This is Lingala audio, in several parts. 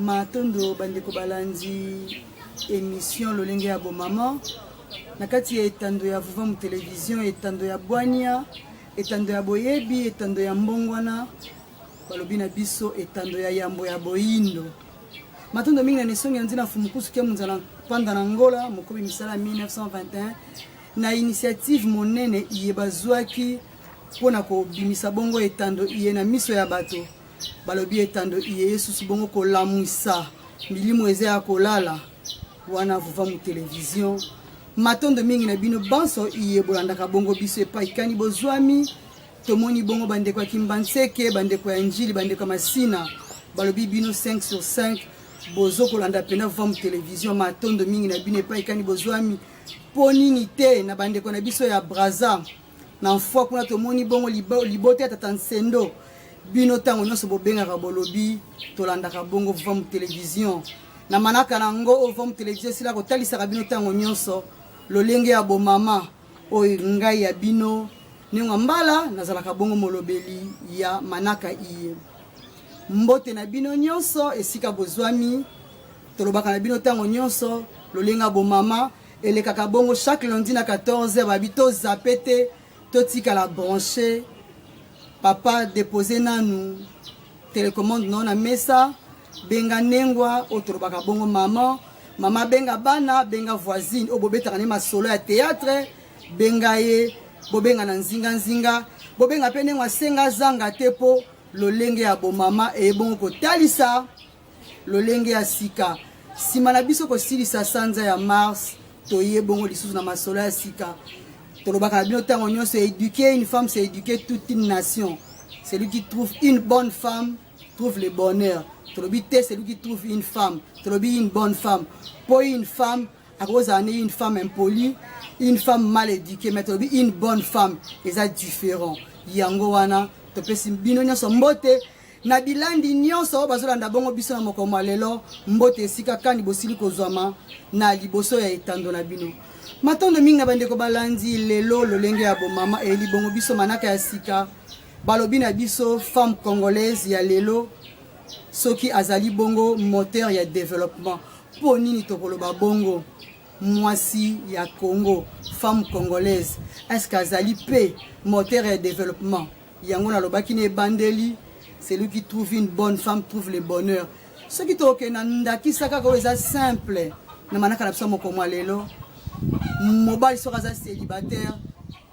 Matondo bandeko balandi émission lolenge ya bo maman nakati ya etando ya vuva mu télévision etando ya bwania etando ya boyebi etando ya mbongwana balobi na biso etando ya yambo ya boyindo Matondo mingi na nesongi nzina fumukusu ke munzala panda na Angola mokobi misala 1921 na initiative monene yebazwaki pona ko bimisa bongo etando iye na miso ya bato balobi etando iye Yesu bongo ko lamwisa milimo eze ya kolala wana vuva mu télévision Matondo mingi na bino banso iye bolandaka bongo biso epa ikani bozwami tomoni bongo bandeko ya Kimbanseke bandeko ya Njili bandeko ya Masina balobi bino 5 sur 5 bozo kolanda pena vuva mu télévision Matondo mingi na bino epa ikani bozwami ponini te na bandeko na biso ya Braza na mfwa kuna tomoni bongo libote ya tata Nsendo bino tango nyonso bobengaka bolobi tolandaka bongo vuva mu télévision na manaka nango vuva mu télévision sila kotalisaka bino tango nyonso lolenge ya bo mama oyo ngai ya bino ninga mbala nazalaka bongo molobeli ya manaka iye mbote na bino nyonso esika bozwami tolobaka na bino tango nyonso lolenga bo mama elekaka bongo chaque lundi na 14h babito zapete totika la branché papa déposé nanu télécommande non na mesa benga nengwa otolobaka bongo mama benga bana benga voisine obobetaka ne masolo ya théâtre benga ye bobenga na nzinga bobenga pe nengwa senga zanga tepo lolenge ya bo mama e bongo kotalisa lolenge ya sika sima na biso kosilisa sanza ya mars toye bongo lisusu na masolo ya sika tolobaka bino tango nyonso éduquer une femme c'est éduquer toute une nation. Celui qui trouve une bonne femme trouve le bonheur. Tolobi te celui qui trouve une femme tolobi une bonne femme. Pour une femme à cause d'année une femme impolie une femme mal éduquée mais tolobi une bonne femme et ça différent yango wana topesi bino nyonso mbote na bilandi nyonso bazolanda bongo biso na mokoma lelo mbote esika kani bosili kozwama na liboso ya etando na bino Matondo mingi na bandeko balandi lelo lolenge ya bo mama eli bongo biso manaka ya sika balobi na biso femme congolaise ya lelo soki azali bongo moteur ya développement po nini tokoloba bongo mwasi ya Congo femme congolaise est-ce qu'azali pe moteur ya développement yango na lobaki ne bandeli celui qui trouve une bonne femme trouve le bonheur ce qui toke na ndakisaka ko eza simple na manaka na biso mokoma lelo mobali soka za célibataire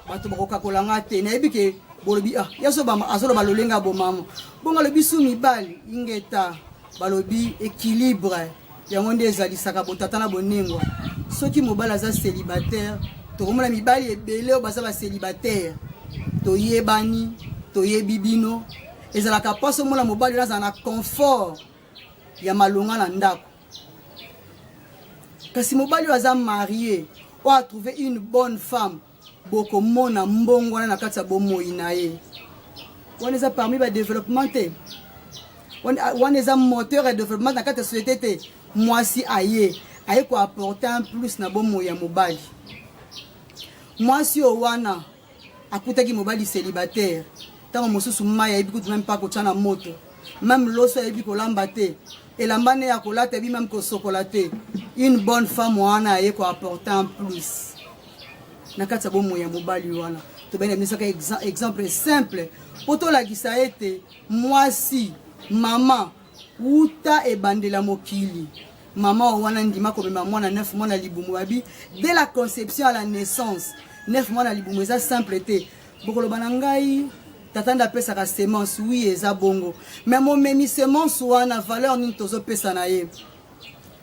bato bakoka kolanga te na ebike bolobi yaso ba azolo balolenga bo mama bonga lobi su mibali ingeta balobi équilibre yango nde ezalisaka botata na bonengo soki mobali za célibataire tokomona mibali ebele baza ba célibataire toyebani toyebi bino ezalaka paso mona mobali naza na confort ya malonga na ndako kasi mobali waza marié ou a trouvé une bonne femme boko mona mbongo na kati ya bomoi na ye on est parmi ba développement te on est moteur de développement na kati ya société te mwasi aye ko apporter un plus na bomoi ya mobali mwasi o wana akutaki mobali célibataire tango mosusu maya ebi kutu même pas ko tana moto même loso ebi ko lamba te elambane ya kolata ebi même ko sokolate une bonne femme wana aye ko apporter un plus na kati ya bomo ya mobali wana to bene misaka exemple simple poto la gisaete mwasi mama uta ebandela mokili mama wana ndima ko bema mwana 9 mois na libumu babi dès la conception à la naissance 9 mois na libumu eza simple te bokolo banangai tatanda pesa ka semence oui eza bongo mais mon memi semence wana valeur ni tozo pesa na ye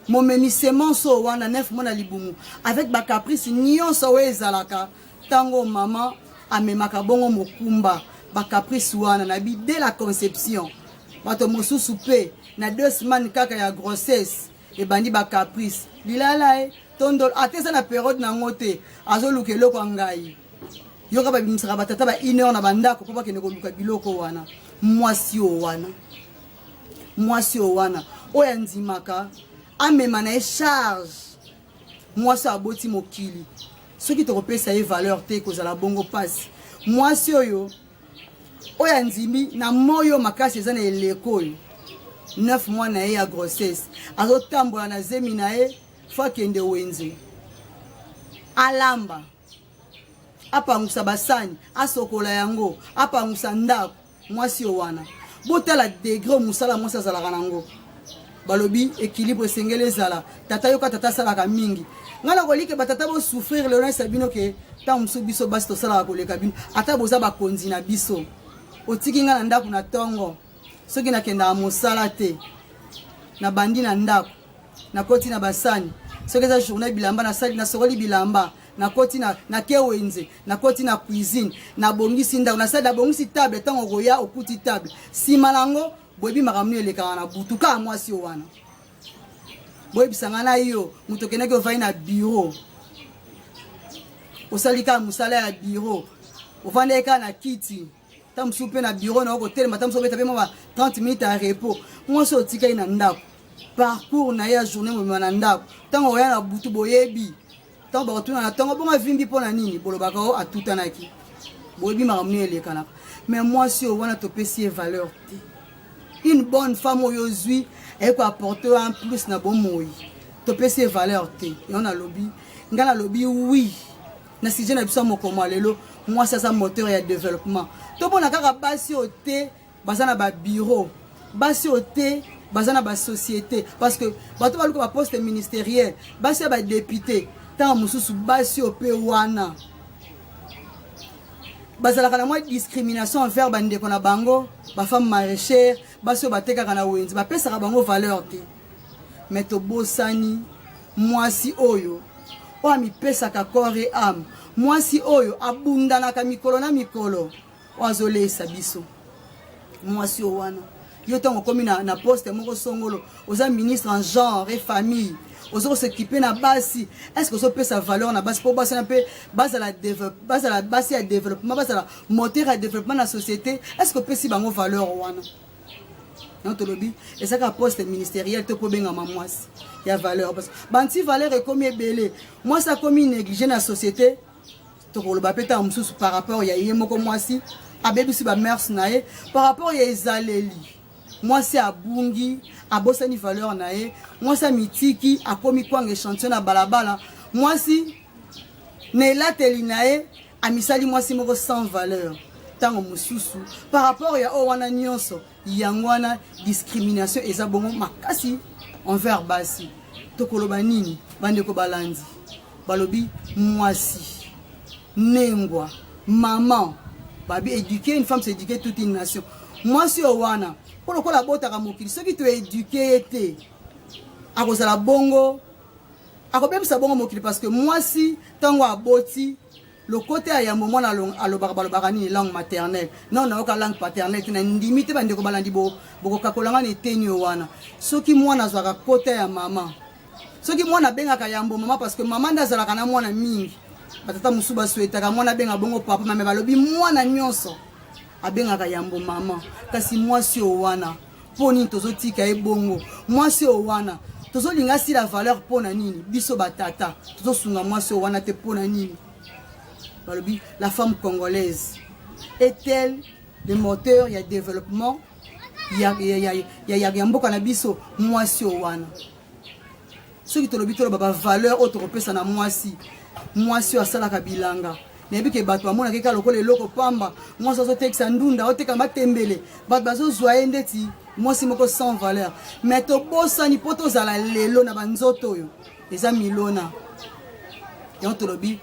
mon memi semence wana 9 mois na libumu avec ba caprice nyonso we ezalaka tango mama amemaka bongo mokumba ba caprice wana na bi dès la conception bato mosusu pe na 2 semaines kaka ya grossesse e bandi ba caprice lilala tondo atesa na période na ngote azoluka eloko ngai yoka ba bimisaka batata ba 1 heure na bandako po bakende koluka biloko wana mwasi o wana oya ndimaka amema na charge mwasi aboti mokili soki tokopesa ye valeur te kozala bongo pasi mwasi oyo oya ndimi na moyo makasi eza na eleko 9 mois na ye ya grossesse azotambola na zemi na ye fo akende wenze alamba apangusa basani asokola yango apangusa ndako mwasi yo wana botala degré musala mwasi azalaka nango balobi équilibre esengeli ezala tata yoka tata asalaka mingi nga na kolike batata bosouffrir lelo na sabino ke ntango mosusu biso basi tosalaka koleka bino ata boza bakonzi na biso otiki nga na ndako na ntongo soki nakendaka mosala te na bandi na ndako nakoti na basani soki eza journée bilamba nasokoli bilamba nakoti na kewenze nakoti na cuisine nabongisi ndako nasali nabongisi table ntango koya okuti table nsima nango boyebi makambo elekaka na butu kaka mwasi yo wana boyebisanga na yo moto okendaki ovai na bureau osali kaka mosala ya bureau ovandeki kaka na kiti ta mosusu mpe na bureau na okotelema ta mosusu obeta mpe mwa 30 minutes ya repos mwasi otikali na ndako parcours na ye ya journée momema na ndako ntango oya na butu boyebi ntango bakotuna na ntongo bongo avimbi mpo na nini bolobaka o atutanaki boyebi makambo nini elekanaka mais mwasi oyo wana topesi ye valeur te une bonne femme oyo ozwi ayeko apporter en plus na bomoi topesi ye valeur te yo nalobi nga nalobi oui na sujet na biso mokomo lelo mwasi aza moteur ya développement tobona kaka basi oyo te baza na babureau basi oyo te baza na basociété parce que bato baluka baposte ministériel basi ya badéputé ntango mosusu basi oyo mpe wana bazalaka na mwa discrimination envers bandeko na bango bafemme maraîchère basi oyo batekaka na wenzi bapesaka bango valeur te mais tobosani mwasi oyo oyo amipesaka corps et âme mwasi oyo abundanaka mikolo na mikolo oyo azolesa biso mwasi oyo wana yo ntango okomi na poste moko songolo oza ministre en genre et famille ozo s'occuper na basi est-ce que so pesa valeur na basi po basi na pe bazala basi ya développement bazala moteur ya développement na société est-ce que pesi bango valeur wana non tolobi et ça ka poste ministériel to po benga mwasi ya valeur parce banti valeur est comme ebele moi ça comme négligé na société to ko lo ba peta mususu par rapport ya yé moko mwasi abebisi ba mers na ye par rapport ya ezaleli mwasi abungi abosani valeur na ye mwasi amitiki akomi kwanga échantillon na balabala mwasi nelateli na ye amisali mwasi moko sans valeur tango mosusu par rapport ya o wana nyonso yango wana discrimination eza bongo makasi envers basi tokoloba nini bandeko balandi balobi mwasi nengwa maman babi éduquer une femme c'est éduquer toute une nation mwasi o wana pour le coup la bota kamokili soki to éduquer te akozala bongo akobebisa bongo mokili parce que mwasi tango aboti le côté ya moment na alobaka balobaka ni langue maternelle non na oka langue paternelle na ndimite bandeko balandi boko kakolanga ne teni wana soki mwana zwaka côté ya mama soki mwana bengaka yambo mama parce que mama ndazalaka na mwana mingi batata musuba souetaka mwana benga bongo papa mame balobi mwana nyonso abengaka yambo mama kasi mwasi o wana poni tozotika ebongo mwasi o wana tozolinga si la valeur pona nini biso batata tozosunga mwasi o wana te pona nini balobi la femme congolaise est-elle le moteur ya développement ya mboka na biso mwasi o wana soki tolobi tolo baba valeur oyo tokopesa na mwasi oyo asalaka bilanga nayebi ke bato bamonaki kaka lokola eloko pamba mwasi azotekisa ndunda oteka matembele bato bazozwa ye ndeti mwasi moko sans valeur mais tobosani mpo tozala lelo na banzoto oyo eza milona yango tolobi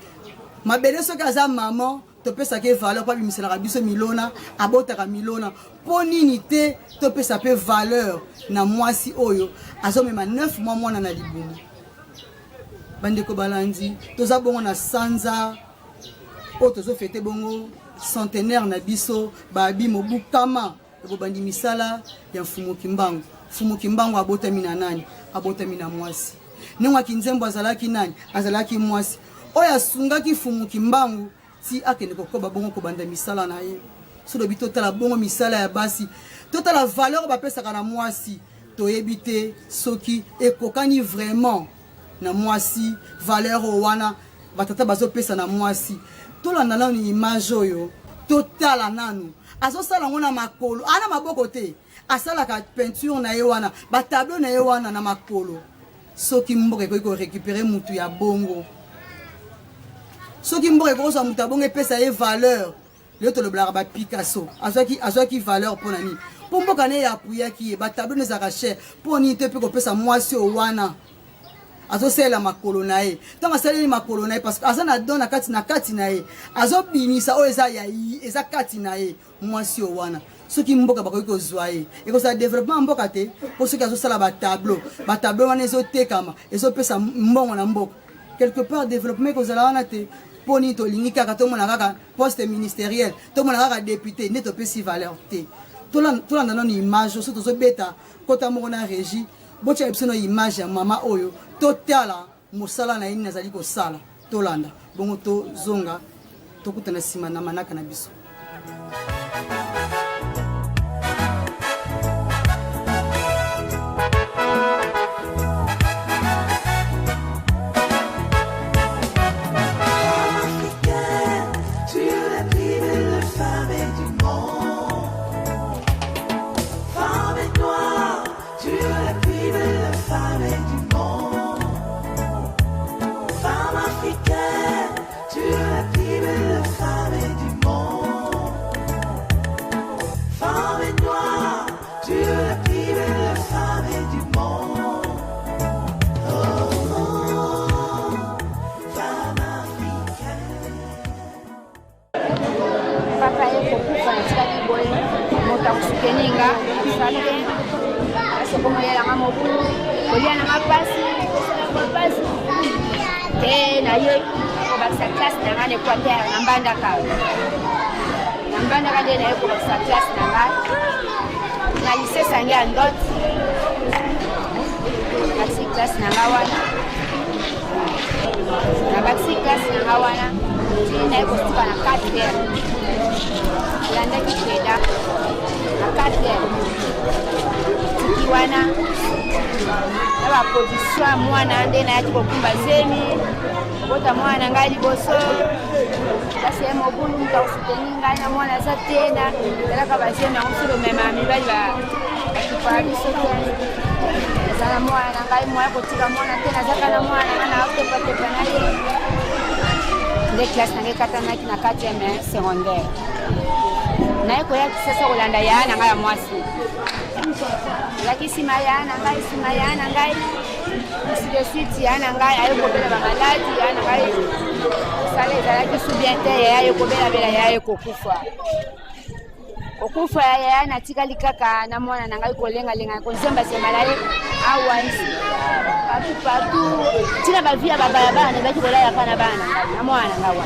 mabele soki aza mama topesaka valeur mpo abimiselaka biso milona abotaka milona mpo nini te topesa mpe valeur na mwasi oyo azomema 9 mois mwana na libumu bandeko balandi toza bongo na sanza oyo tozofete bongo centenaire na biso babi mobukama ekobandi misala ya mfumu kimbangu abotami na nani abotami na mwasi nengwaki nzembo azalaki nani azalaki mwasi oyo asungaki mfumu kimbangu ti akende kokoba bongo kobanda misala na ye solobi totala bongo misala ya basi totala valeur bapesaka na mwasi toyebi te soki ekokani vraiment na mwasi valeur o wana batata bazopesa na mwasi tolanda nanu image oyo totala nanu azosala ngo na makolo ana maboko te asalaka peinture na ye wana ba tableau na ye wana na makolo soki mboka ekoki récupérer mutu ya bongo soki mboka ekoki mutu ya bongo epesa ye valeur leo toloblaka ba Picasso azwaki valeur mpona nini mpo mboka ne yapuyaki ye ba tableau nezalaka cher mpo nini te mpe kopesa mwasi o wana azosalela makolo na ye ntango asaleli makolo na ye parce que aza na don na kati na ye azobimisa oyo eza kati na ye mwasi o wana soki mboka bakoki kozwa ye ekozala développement mboka te mpo soki azosala batableau wana ezotekama ezopesa mbongo na mboka quelque part développement ekozala wana te mpo nini tolingi kaka tomona kaka poste ministériel tomona kaka député nde topesi valeur te tolanda nano image so tozobeta kota moko na régie botia biso no image ya mama oyo totala mosala na ye nini azali kosala tolanda bongo tozonga tokutana nsima na manaka na biso. Keninga, salve, essa como ela ama muito, olhando na paz, que na ye, o basta classe na ngane kwa dia na mbanda ka dia na ye ko basta classe na ngane, na lycée sangia ndot, basta classe na ngawana, na basta classe na ngawana, na ye ko tuka na 4 dia, landa kipeda. Akate tukiwana na ba position mwana ande na yati kokumba zemi bota mwana ngali boso kasi mo bulu mta usiteninga na mwana za tena dalaka bazema usiro mema mibali ba kipali sote sana mwana ngai mwana kotika mwana tena zaka na mwana na autopate panali de classe na kata na kati ya secondaire na eko ya sasa Holanda yana ngaya mwasi laki sima yana ngai sile siti yana ngai ayo kobela ba maladi yana ngai sale za laki subiente yayo kobela bela yayo kokufa yana tikali kaka na mwana ngai kolenga ko nzemba semala ye awansi patu tina ba via baba bana baki kolala kana bana na mwana ngawa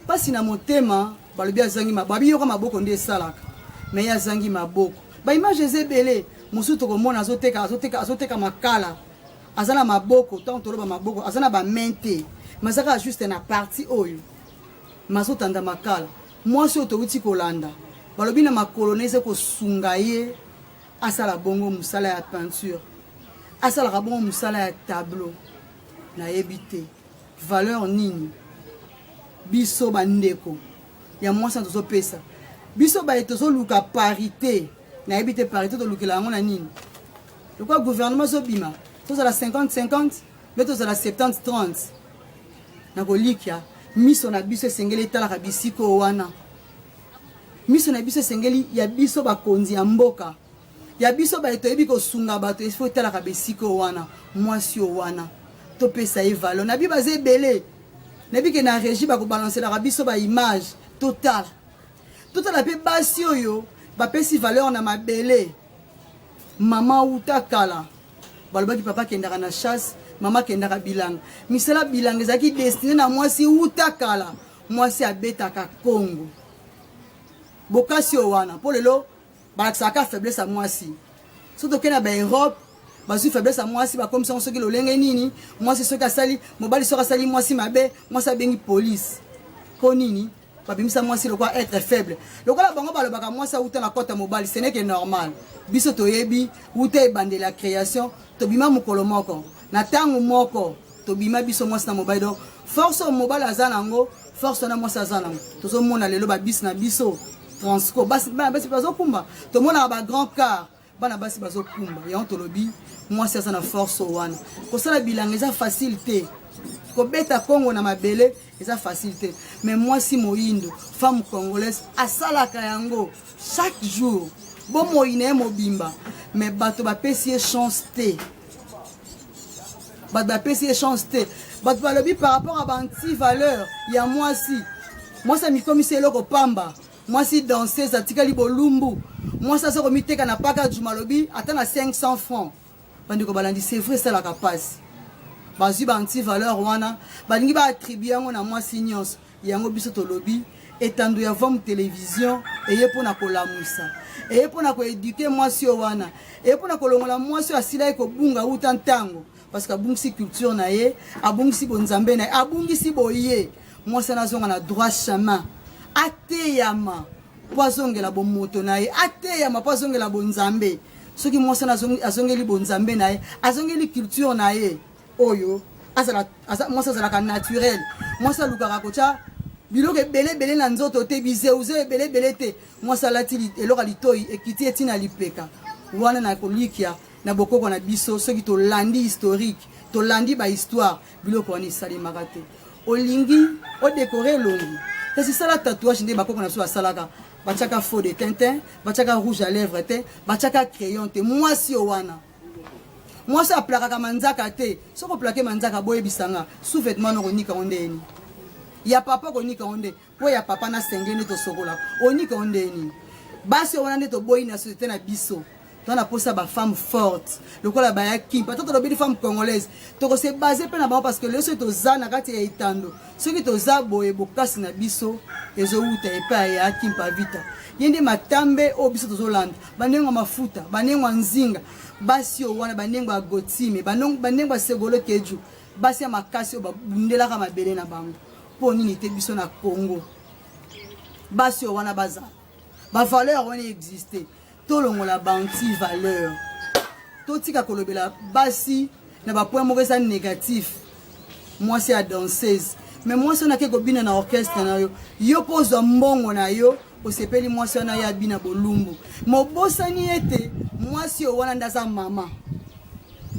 pasi na motema balobi azangi babi yoka maboko nde esalaka me azangi maboko baimage ezebele mosusu tokomona azoteka makala aza na maboko ntango toloba maboko aza na bamente mazaka juste na parti oyo mazotanda makala mwasi oyo towuti kolanda balobi na makolo neze kosunga ye asala bongo musala ya peinture asalaka bongo musala ya tableau nayebi te valeur nini biso bandeko ya mwasi tozopesa biso baye tozoluka parité nayebi te parité tolukela yango na nini lokwa gouvernement zobima tozala 50-50 mpe tozala 70-30 nakolikia miso na biso esengeli etalaka bisiko wana miso na biso esengeli ya biso bakonzi ya mboka ya biso baye toyebi kosunga bato efo etalaka bisiko wana mwasi o wana topesa ye valo na bi baza ebele nayebi ke na régie bakobalanselaka biso baimage totala mpe basi oyo bapesi valeur na mabele mama uta kala balobaki papa kendaka na chasse mama kendaka bilanga misala bilanga ezalaki destine na mwasi uta kala mwasi abetaka Kongo bokasi o wana mpo lelo balakisaka faiblesse ya mwasi so tokende na baeurope bazwi faiblesse ya mwasi bakomisango soki lolenge nini mwasi soki asali mobali soki asali mwasi mabe mwasi abengi polise mpo nini babimisa mwasi le quoi être faible le quoi la bango balobaka mwasi uta na kota mobile ce n'est que normal biso toyebi uta ebande la création tobima mukolo moko na tangu moko tobima biso mwasi na mobile donc force au mobile azanango force na mwasi azanango tozomona lelo ba bis na biso transco basi bazo kumba tomona ba grand car bana basi bazo kumba ya ontolobi mwasi azana force wana kosala bilanga eza facilité kobeta Congo na mabele eza facilité mais mwasi moyindo femme congolaise asalaka yango chaque jour bon moyine mobimba mais bato bapesi chance te bato bapesi chance te bato balobi par rapport à banti valeur ya mwasi mwasi mikomisi eloko pamba mwasi danseuse atikali bolumbu mwasi azo komiteka na paka jumalobi ata na 500 francs bandiko balandi c'est vrai ça la capacité bazwi banti valeur wana balingi ba attribuer yango na mwasi nyonso yango biso tolobi etando ya vom télévision eye pona kolamusa eye pona ko éduquer mwasi wana eye pona kolongola mwasi asila ko bunga uta ntango parce que abungisi culture na ye abungisi bonzambe na ye abungisi boye mwasi nazonga na droit chemin ateyama poazongela bomoto na ye ateyama poazongela bonzambe soki mwasi azongeli bonzambe na ye azongeli culture na ye oyo mwasi azalaka naturel mwasi alukaka kotia biloko ebele na nzoto te bizeuze ebele te mwasi alati eloko litoi ekiti etina lipeka wana na kolikia na bokoko na biso soki tolandi historique tolandi ba histoire biloko wana esalemaka te olingi odécorer elongi kasi sala tatouage nde bakoko na biso basalaka batiaka faux de tintin batiaka rouge à lèvres te batiaka crayon te mwasi wana mwasi aplakaka manzaka te soko oplake manzaka boyebisanga sous-vêtement nokonika ondeni ya papa konika onde po ya papa na senge nde tosokola onika ondeni basi wana nde toboyi na société na biso tona posa ba femme forte lokola ba ya kimpa toto lobeli femme congolaise toko se baser pe na ba parce que le so toza na kati ya itando soki toza boye bokasi na biso ezo uta epa ya kimpa vita yende matambe o biso tozolanda banengo mafuta banengo nzinga basi wana banengo agotime banengo segolo keju basi ya makasi o babundela ka mabele na bango po nini te biso na Congo basi wana baza ba valeur wana exister tolongola banti valeur totika kolobela basi na ba point moko eza négatif mwasi ya danseuse mais mwasi on a ke kobina na orchestre na yo pozwa mbongo na yo osepeli mwasi wana ya bina bolumbu mobosani ete mwasi wana ndaza mama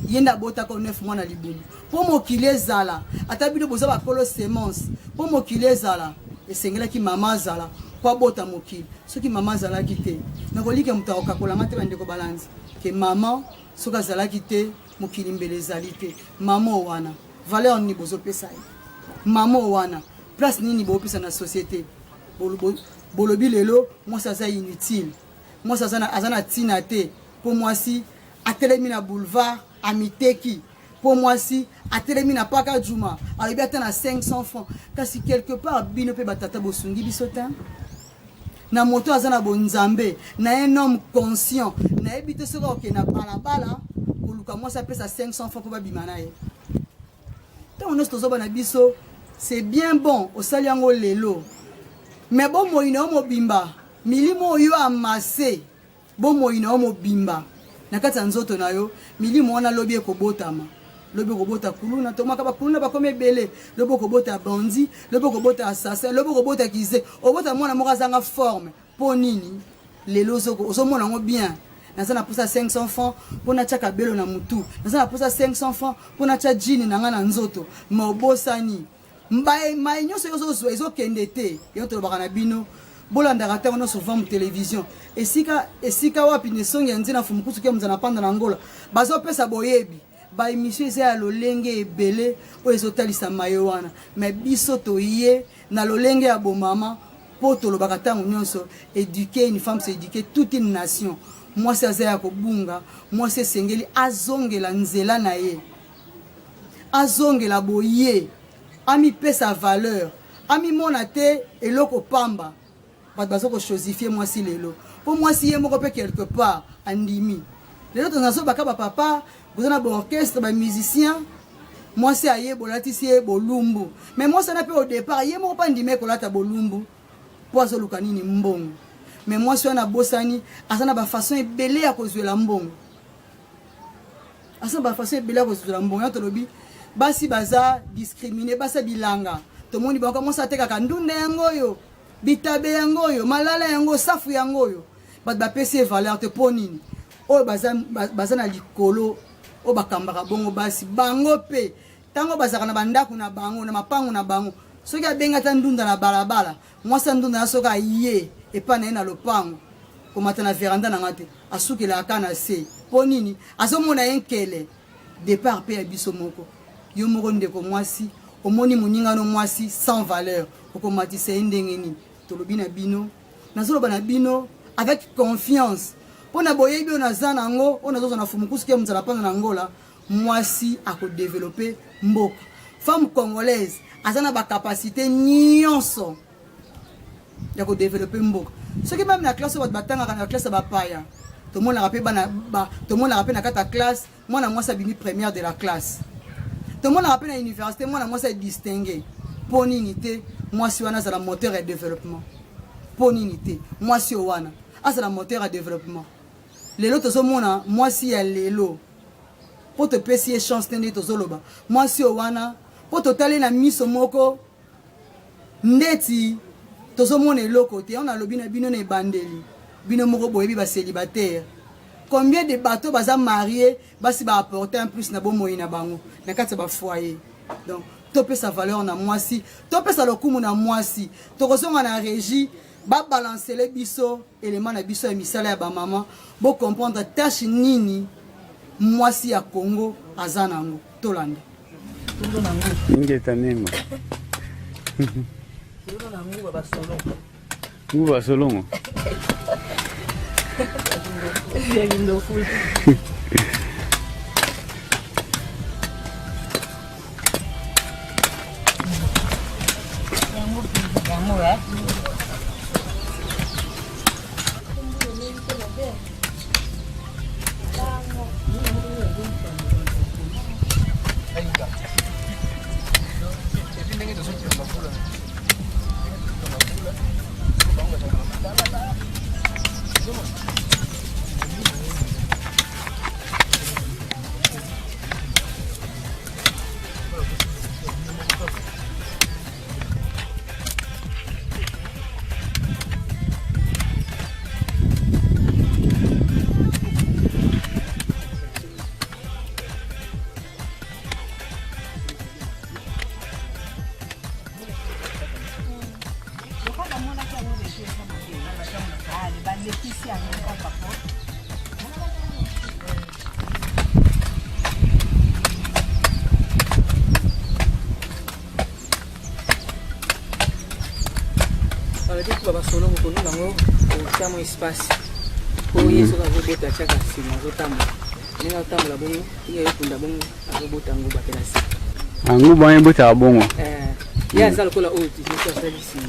yenda bota ko 9 mois na libumu po mokili ezala ata bino boza bakolo semence po mokili ezala esengelaki mama azala po bota mokili soki mama azalaki te nakolike mutu akokakolanga te bandeko balanzi ke mama soki azalaki te mokili mbele ezali te mama wana valeur nini bozopesa ye mama wana place nini bopesa na société bolobi lelo mwasi aza inutile mwasi aza na ntina te po mwasi atelemi na boulevard amiteki po mwasi atelemi na paka juma alobi ata na 500 francs kasi quelque part bino pe batata bosungi biso te na moto aza na bonzambe na un homme conscient na yebi te soki oke na balabala koluka mwasi apesa 500 francs po babima na ye ntango nyonso tozoba na biso c'est bien bon osali yango lelo mais bomoi na yo mobimba milimo oyo amase bomoi na yo mobimba na kati ya nzoto na yo milimo wana lobi ekobotama lobi ekobota kuluna tomaka bakuluna bakomi ebele lobi ekobota bandi lobi ekobota assassin lobi ekobota kize obota mwana moko azanga forme mpo nini lelo ozomona yango bien naza na posa 500 francs mpo natiaka belo na mutu naza na posa 500 francs mpo natia jini na nga na nzoto ma obosani mai nyonso yozozwa ezokende te yo tolobaka na bino bolandaka ntango nyonso va mu télévision esika wapi nesongi ya nzina fumukusu ke muzana panda na ngola bazopesa boyebi baémission eza ya lolenge ebele oyo ezotalisa mayo wana mais biso toye na lolenge ya bomama mpo tolobaka ntango nyonso éduquer une femme c'est éduquer toute une nation mwasi aza ya kobunga mwasi esengeli azongela nzela na ye azongela boye amipesa valeur amimona te eloko pamba bato bazokososifie mwasi lelo mpo mwasi ye moko mpe quelque part andimi lelo tozazobaka bapapa boza na baorchestre bamusicien mwasi aye bolatisi ye bolumbu mais mwasi ana mpe au départ ye moko mpe andimi ekolata bolumbu poazo lukanini mbongo. Mais moi si on a bosani, asana ba façon ebele à cause de la mbongo. Asana ba façon ebele à cause de la mbongo. Ya tolobi basi baza discriminé basa bilanga. To moni ba commence à teka kandunda yango yo, bitabe yango yo, malala yango, safu yango yo. Ba pese valeur te ponini. O baza na likolo, o bakambaka bongo basi bango pe. Tango bazaka na bandako na bango na mapango na bango. Soki abenga ta ndunda na balabala, moi sa ndunda na soka ye et pas na lopango. Komata na veranda na ngate, asuki la kana se. Ponini, azomona enkele départ pe abiso moko. Yo moko ndeko mwasi, omoni muninga no mwasi sans valeur. Okomati se ndengeni. Tolobi na bino, nazoloba na bino avec confiance. Pona boyebi ona zana ngo, ona zozo na fumukusu ke mzala pana na ngola, mwasi ako développer mboka. Femme congolaise azana ba capacité nyonso ya ko développer mboka. Ce qui même na classe ba batanga na classe ba paya. Tout le monde rappelle tout le monde rappelle na kata classe, moi na mwasi bini première de la classe. Tout le monde rappelle na université, moi na mwasi distingué. Poninité, mwasi wana za la moteur et développement. Poninité, mwasi wana asa la moteur et développement. Lelo tozo mona mwasi ya lelo. Pour te pesier chance tende tozoloba. Mwasi wana pour totaler na miso moko ndeti tozo mona eloko te on a lobi na bino na bandeli. Bino moko boyebi ba célibataire. Combien de bateaux baza mariés basi ba apporter un plus na bomo ina bango na kati ba foyer. Donc topé sa valeur na mwasi, topé sa lokumu na mwasi. Tokozonga na régie ba balancer les biso élément na biso ya misala ya ba maman, bo comprendre tâche nini mwasi ya Congo azanango tolanda. Ingeta nengo. Nguba solongo. Solo mukunu bango chamo espace ko yeso ka bota chaka sima zotamu ninga utamula bongo iye kunda bongo abota ngo batelasi Angu banye bota bongo ya zalo kola oti yeso sali sima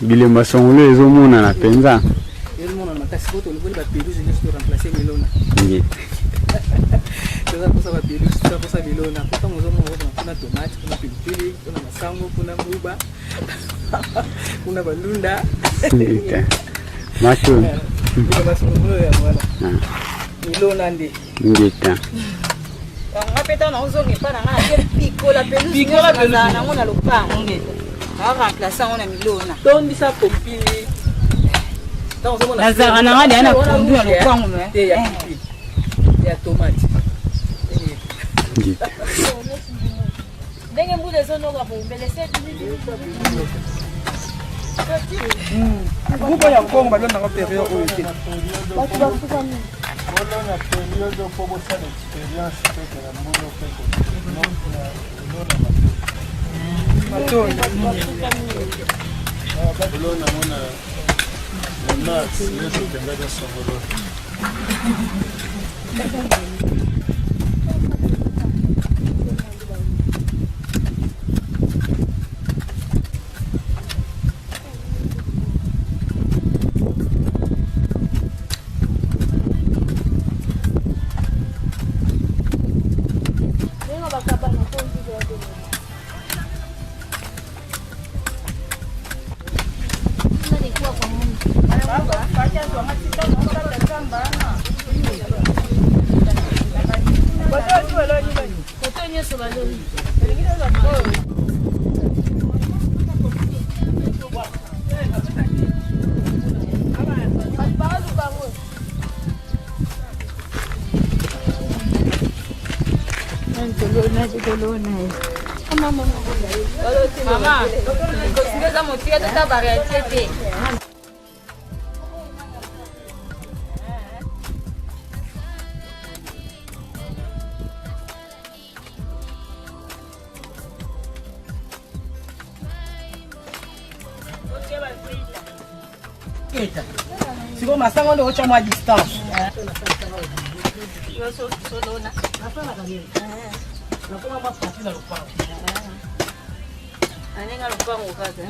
bilemba songolo ezomona na penza yelo mona makasi boto liboli ba peluze yeso remplacer milona ngi toza kosa ba peluze toza kosa milona ko tango zomo kuna tomate kuna pilipili kuna masango kuna mbuba kuna balunda ngita macho kuna masango ya mwana milona ndi ngita ngapeta na uzongi pana ngana piko la peluze na ngona lopango ngeta a remplacer ngona milona tondi sa pompili tango zomo na nazara na ngadi ana pondu ya lopango me ya tomate ngita ndenge mbule zono ka bombelese Ngubo ya Kongo balona ngo période oyo te. Batu bafuka mi. Voilà la période pour vous faire l'expérience de la mbono Matoni. Balona mona Max yeso tendaga songolo. Maman, kosinga motia tata variété te. Siko masango ndo ocha mwa distance. Nakoma mapati na lupango. Anenga lupango kaza.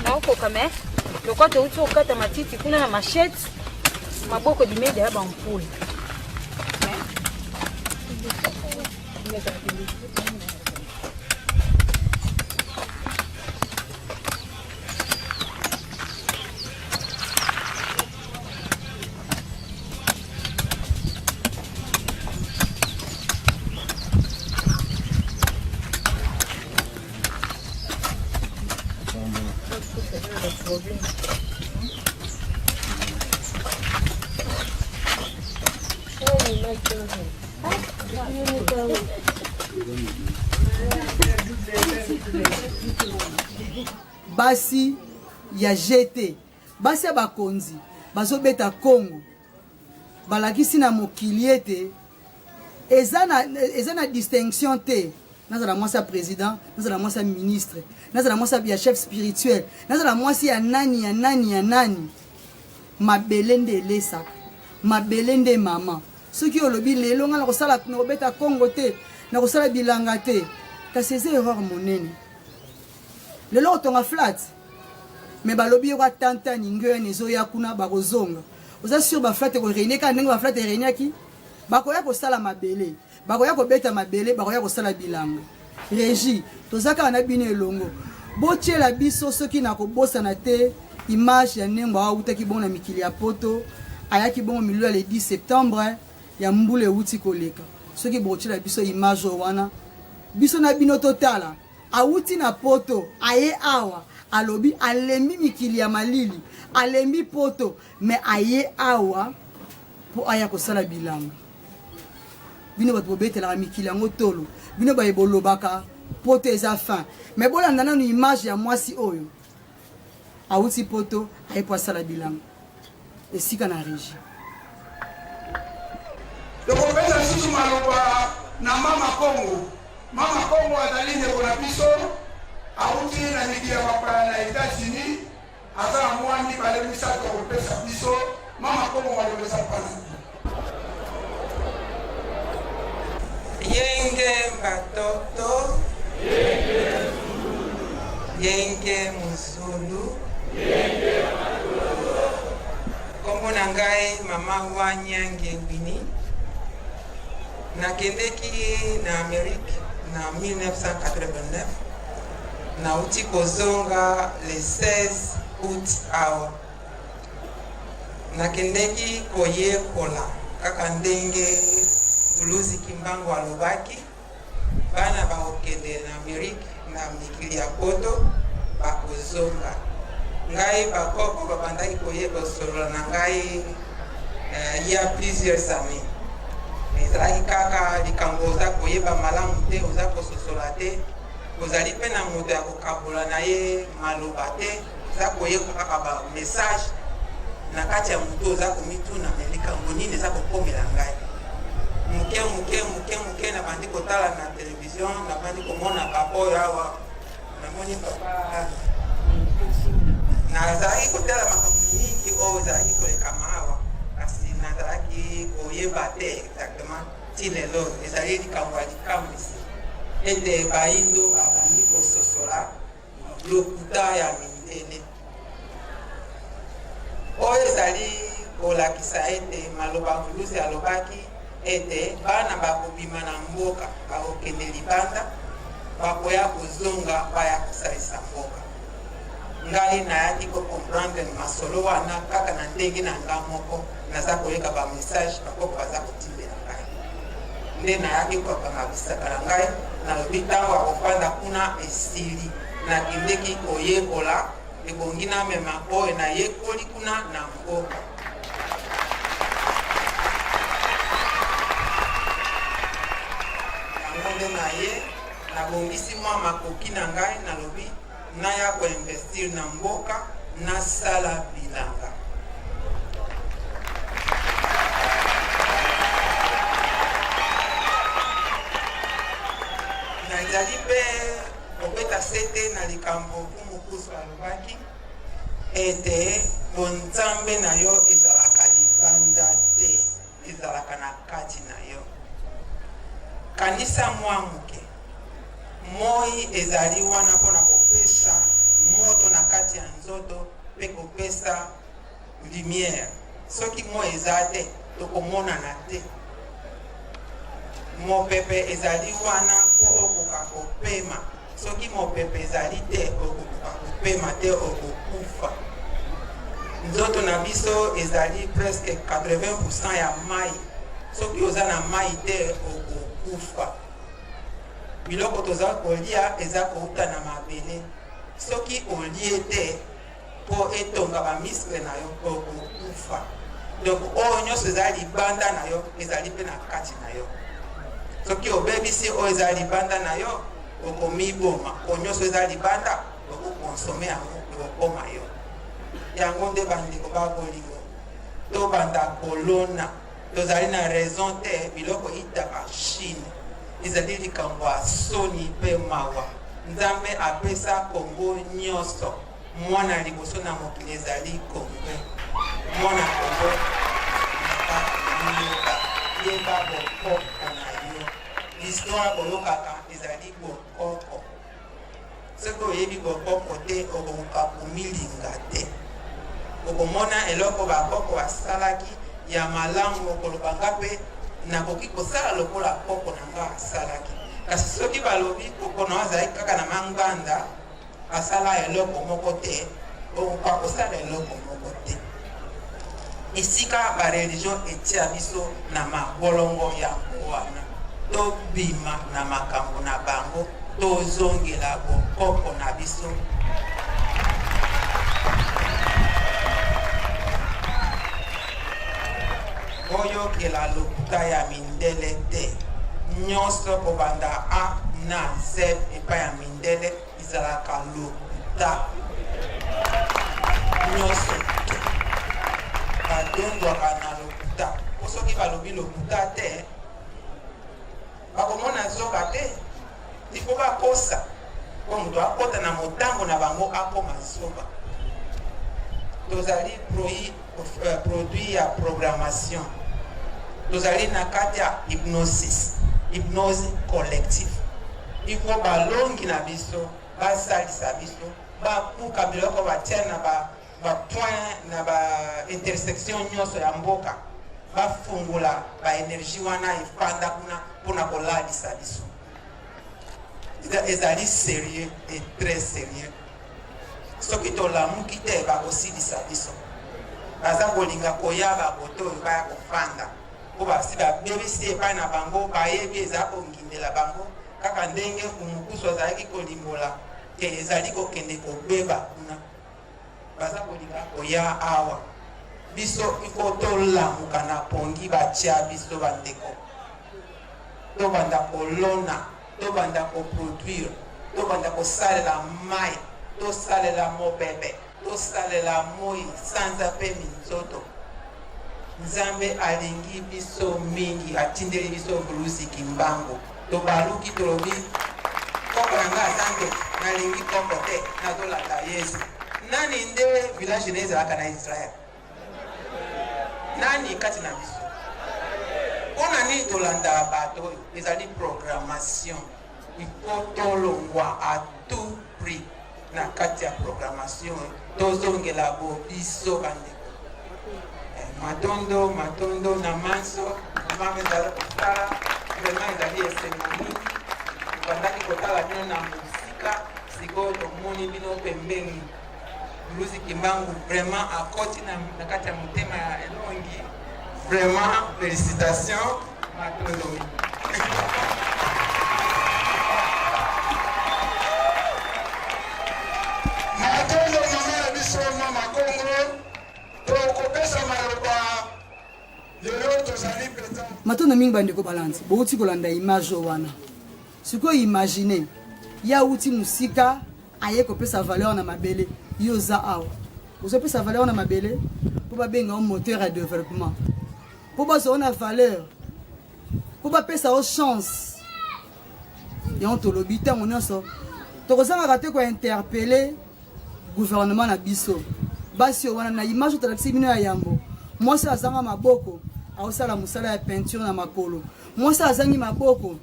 Naoko kame lokote uti okata matiti kuna na machete maboko dimeja yaba mpuli basi ya GT basi ya bakonzi bazobeta Congo balakisi na mokili ete eza na distinction te nazala mwasi ya président nazala mwasi ya ministre nazala mwasi ya chef spirituel nazala mwasi ya nani mabele nde elesaka mabele nde mama soki olobi lelo nga nakosala nakobeta Congo te nakosala bilanga te kasi eza erreur monene lelo otonga flat me balobi yoko atanta ningoyo ezoya kuna bakozonga oza sur baflat ekoreine kaka ndenge baflat ereiniaki bakoya kosala mabele bakoya kobeta mabele bakoya kosala bilanga régie toza kaka na bino elongo botiela biso soki nakobosana te image ya ndenge autaki bongo na mikili ya poto ayaki bongo milio ya le 10 septembre ya mbula euti koleka soki botiela biso image wana biso na bino totala auti na poto aye awa alobi alembi mikili ya malili alembi poto me aye awa po aya kosala bilanga bino bato bobetelaka mikili yango tolo bino baye bolobaka poto eza fin me bolanda nanu image ya mwasi oyo auti poto aye po asala bilanga esika na régie tokopesa susu maloba na mama Congo. Mama Congo azali ndeko na biso auti na mikili ya bapaya na États-Unis aza mwani bale misato kopesa biso mama Congo walobesa pana yenge batoto yenge muzulu kombo na ngai mama Wanyange Bini nakendeki na Amérique na 1989 nauti kozonga le 16 août awa nakendeki koyekola kaka ndenge Buluzi Kimbangu alobaki bana bakokende na Amérique na mikili ya poto bakozonga ngai bakoko babandaki koyeba solola na ngai ya plusieurs années ezalaki kaka likambo oza koyeba malamu te oza kososola te ozali mpe na moto ya kokabola na ye maloba te oza koyeba kaka bamessage na kati ya moto oza komituna me likambo nini eza kokomela ngai muke nabandi kotala na television nabandi komona papa oyo awa namoni papa nazalaki kotala makambo mingi oyo ozalaki kolekama awa kasi nazalaki koyeba te exactement ti lelo ezali likambo ya likamwisi ete bayindo babandi kososola lokuta ya mindele oyo ezali kolakisa ete maloba Buluzi alobaki ete bana bakobima na mboka bakokende libanda bakoya kozonga baya kosalisa mboka. Ngai nayaki kocomprendre masolo wana kaka na ndenge na nga moko naza koyeka bamessage bakoko baza kotimbela ngai. Nde nayaki kokanga bisaka na ngai nalobi ntango akofanda kuna esili nakendeki koyekola ebongi namema oyo nayekoli kuna na mboka. Yango nde naye nabongisi mwa makoki na ngai nalobi naya koinvestir na mboka nasala bilanga. Nazali mpe kobeta sete na likambo kumukusu alobaki ete bonzambe na yo ezalaka libanda te, ezalaka na kati na yo. Kanisa mwa moke moi ezali wana mpona kopesa moto na kati ya nzoto mpe kopesa lumière. Soki moi eza te tokomonana te. Mopepe ezali wana mpo okoka kopema. Soki mopepe ezali te okoka kopema te, okokufa. Nzoto na biso ezali presque 80% ya mai. Soki oza na mai te okokufa. Biloko toza kolia eza kouta na mabele. Soki olie te po etonga bamiscle na yo okokufa. Donc oyo nyonso eza libanda na yo ezali mpe na kati na yo. Soki obebisi oyo eza libanda na yo okomiboma. Oyo nyonso eza libanda okokonsome yango okokoma yo. Yango nde bandeko babolingo tobanda kolona tozali na raison te biloko itaka Chine. Ezali likambo ya soni mpe mawa. Nzambe apesa Kongo nyonso. Mwana liboso na mokili ezali Kongo. Mwana Kongo yeba bokoko na yo. L'histoire boyokaka ezali bokoko. Soki oyebi bokoko te okokoka komilinga te. Okomona eloko bakoko basalaki ya malamu okolobanga mpe nakoki kosala lokola koko na nga asalaki. Kasi soki balobi koko na azali kaka na manganda asala eloko moko te, okoka kosala eloko moko te. Esika bareligion etia biso na mabolongo ya wana, tobima na makambo na bango, tozongela bokoko na biso. Oyo kela lokuta ya mindele te. Nyonso kobanda A na Z epa ya mindele izalaka lokuta. Nyonso te. Badondwaka na lokuta. Soki balobi lokuta te, bakomona zoba te. Ifo bakosa. Po mutu akota na motango na bango akoma zoba. Tozali produit ya programmation. Tozali na kati ya hypnose collective. Ifo balongi na biso, basalisa biso, bapuka biloko batia na ba point na ba intersection nyonso ya mboka. Bafungula ba energie wana ifanda kuna pona kolalisa biso. Ezali sérieux et très sérieux. Soki tolamuki te bakosilisa biso. Baza kolinga koyaba boto baya kofanda. Po basi babebisi epai na bango bayebi eza kongindela bango kaka ndenge umukusu azalaki kolimbola ke ezali kokende kobeba kuna. Baza kolinga koya awa. Biso ifo tolamuka na pongi batia biso bandeko. Tobanda kolona, tobanda koproduire, tobanda kosalela mai, tosalela mobebe, tosalela moi sanza mpe minzoto. Nzambe alingi biso mingi, atindeli biso bulusi kimbango. Tobaluki tolobi koko na nga azande nalingi koko te nazolanda Yesu. Nani nde village ezalaka na Israel? Nani kati na biso? Mpona nini tolanda bato oyo ezali programmation. Ifo tolongwa à tout prix na kati ya programmation tozongela bo biso bandeko. Matondo na manso mama ezali kosala vraiment ezali esengo mingi bandaki kotala bino na mosika sikoyo tomoni bino pembeni Buluzi Kimbangu vraiment akoti na kati ya motema ya elongi vraiment félicitations matondo matondo mama ya biso mama Kongo tokopesa maloba lelo tozali peta matondo mingi bandeko balanzi bouti kolanda image wana sikoyo imagine ya uti musika aye kopesa valeur na mabele yoza awa ozopesa valeur na mabele po babenga moteur ya développement po bazwa na valeur po bapesa o chance yango tolobi ntango nyonso tokozangaka te kointerpele gouvernement na biso basi wana na image otalakisi bino ya yambo mwasi azanga maboko aosala mosala ya peinture na makolo mwasi azangi maboko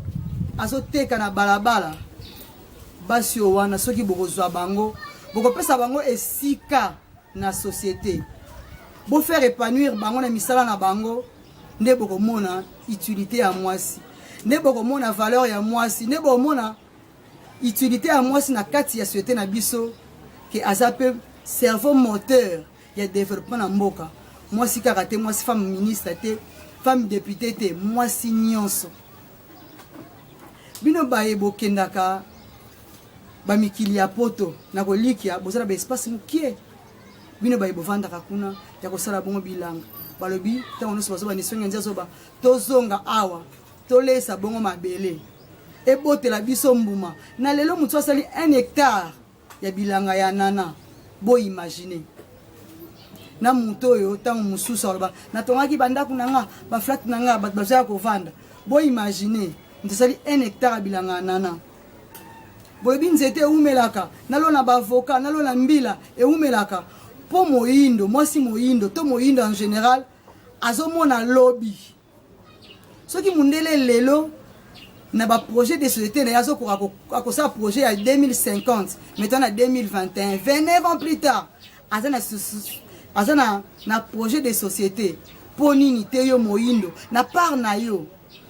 azoteka na balabala basi wana soki bokozwa bango bokopesa bango esika na société bofaire épanouir bango na misala na bango nde bokomona utilité ya mwasi nde bokomona valeur ya mwasi nde bokomona utilité ya mwasi na kati ya société na biso ke aza pe cerveau moteur ya développement na mboka mwasi kaka te mwasi femme ministre te femme député te mwasi nyonso bino baye bokendaka bamikili ya poto na kolikia bozala ba espace mukie bino baye bovandaka kuna ya kosala bongo bilanga balobi ntango nyonso bazoba nisonga nzia zoba tozonga awa tolesa bongo mabele ebotela biso mbuma na lelo mutu asali 1 hectare ya bilanga ya nana bo imagine na mutu oyo ntango mosusu aloba natongaki bandako na nga baflate na nga bato bazoya kovanda bo imagine mutu asali 1 hectare ya bilanga ya nana boyebi nzete eumelaka nalona bavoka nalona mbila eumelaka po moyindo mwasi moyindo to moyindo en général azomona lobby soki mundele lelo na ba projet de société na yazo ko sa projet ya 2050 maintenant na 2021 29 ans plus tard azana na projet de société po nini te yo moyindo na part na yo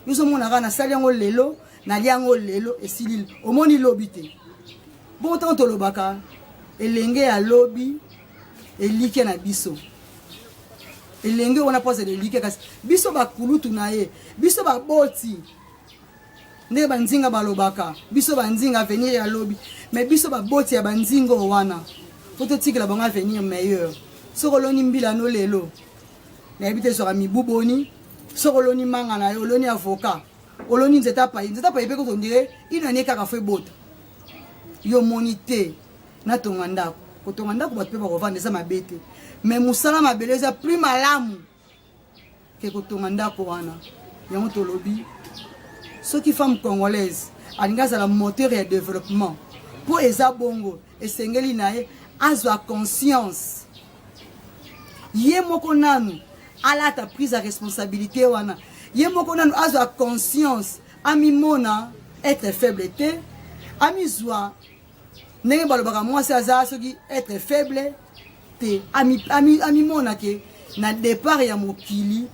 yozo mona kana sali yango lelo na liango lelo esilili omoni lobby te bon tant tolobaka elenge ya lobby elike na biso elenge wana pose elike kasi biso bakulutu na ye biso baboti nde banzinga balobaka biso banzinga avenir ya lobby mais biso baboti ya banzingo wana poto tikela bango avenir meilleur sokoloni mbila no lelo na ebite soka mibuboni sokoloni manga na yo oloni avocat oloni nzeta pa ipe ko tondire inane kaka fe bota yo monite na tonga ndako kotonga ndako bato pe bakovanda eza mabe te mais mosala mabele eza plus malamu ke kotonga ndako wana yango tolobi soki femme congolaise alingi azala moteur ya développement mpo eza bongo esengeli na ye azwa conscience ye moko nanu alata prise ya responsabilité wana ye moko nanu azwa conscience amimona être faible te amizwa ndenge balobaka mwasi aza soki être faible te amimona ke na départ ya mokili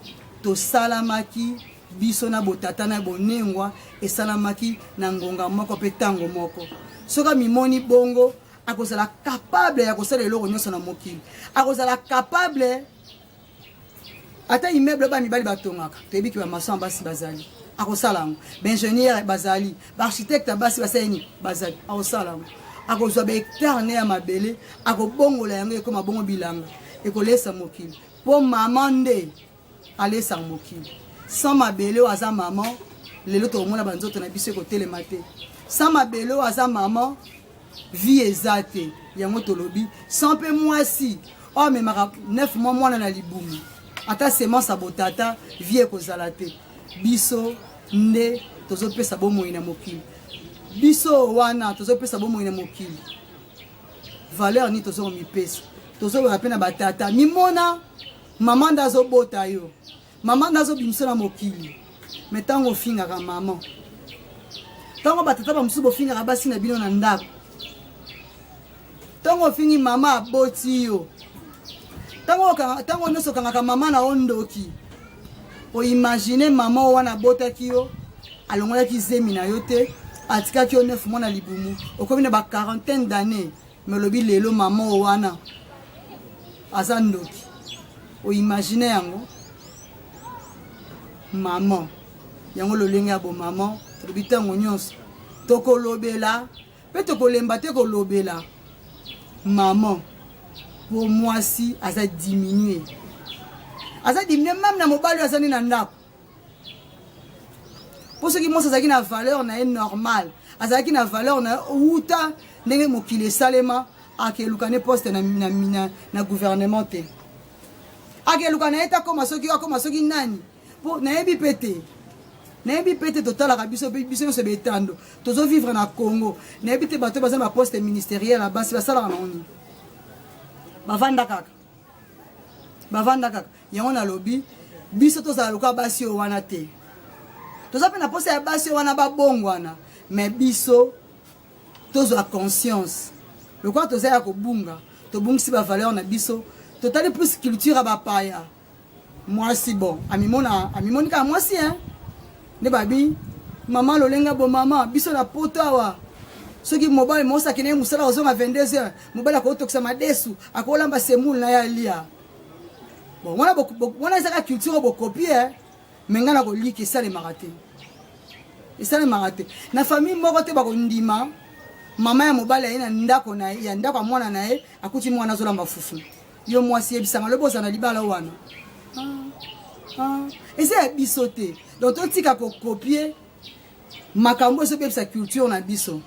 tosalamaki biso na botata na bonengwa esalamaki na ngonga moko pe tango moko soki amimoni bongo akozala capable ya kosala eloko nyonso na mokili akozala capable ata immeuble ba mibali batongaka toyebi ki bamason basi bazali akosala yango baingénieur bazali baarchitecte basi basali bazali akosala yango akozwa bahectare ne ya mabele akobongola yango ekoma bongo bilanga ekolesa mokili mpo mama nde alesa mokili sans mabele oyo aza mama lelo tokomona banzoto na biso ekotelema te sans mabele oyo aza mama vie eza te yango tolobi sans mpe mwasi oyo amemaka 9 mois mwana na libumu ata semence abotata vie ekozala te biso nde tozopesa bomoi na mokili biso wana tozopesa bomoi na mokili valeur ni tozokomipesa tozokoka mpe na batata mimona mama nde azobota yo mama nde azobimisa na mokili me ntango ofingaka mama ntango batata bamosusu bofingaka basi na bino na ndako ntango ofingi mama aboti yo ntango nyonso okangaka mama na ondoki Imagine maman wana botaki yo alongolaki zemi na yo te atikaki yo 9 mois na libumu okomi na ba 40 d'années mais lobi lelo maman wana aza ndoki. Imagine yango maman yango lolenge ya bo maman lobi ntango nyonso tokolobela mpe tokolemba te kolobela maman po mwasi aza diminué même na mobali azali na ndako po soki mwasi azalaki na valeur na ye normal azalaki na valeur na uta ndenge mokili esalema akeluka ne poste na gouvernement te akeluka na ye te akoma soki nani po nayebi pete totalaka biso nyonso betando tozovivre na Congo nayebi te bato baza na poste ministériel basi basalaka na oni bavanda kaka yango na lobi biso tozala loka basi o wana te toza pe na poste ya basi wana babongwana mais biso tozwa conscience lokola toza ya kobunga tobungisi bavaleur na biso totali plus culture ya bapaya mwasi bon amimoni kaka mwasi nde babi mama lolenga bo mama biso na poto awa soki mobali mosaki na ye mosala ozonga 22h mobali akotokisa madesu akolamba semule na ye alia bon wana ezaka culture bokopie me nga na koliki esalemaka te na famille moko te bakondima mama ya mobali aye na ndako ya mwana na ye akuti mwana azolamba fufu yo mwasi yebisanga lobi ozala na libala wana eza ya biso te donc totika kokopie makambo ezobebisa culture na biso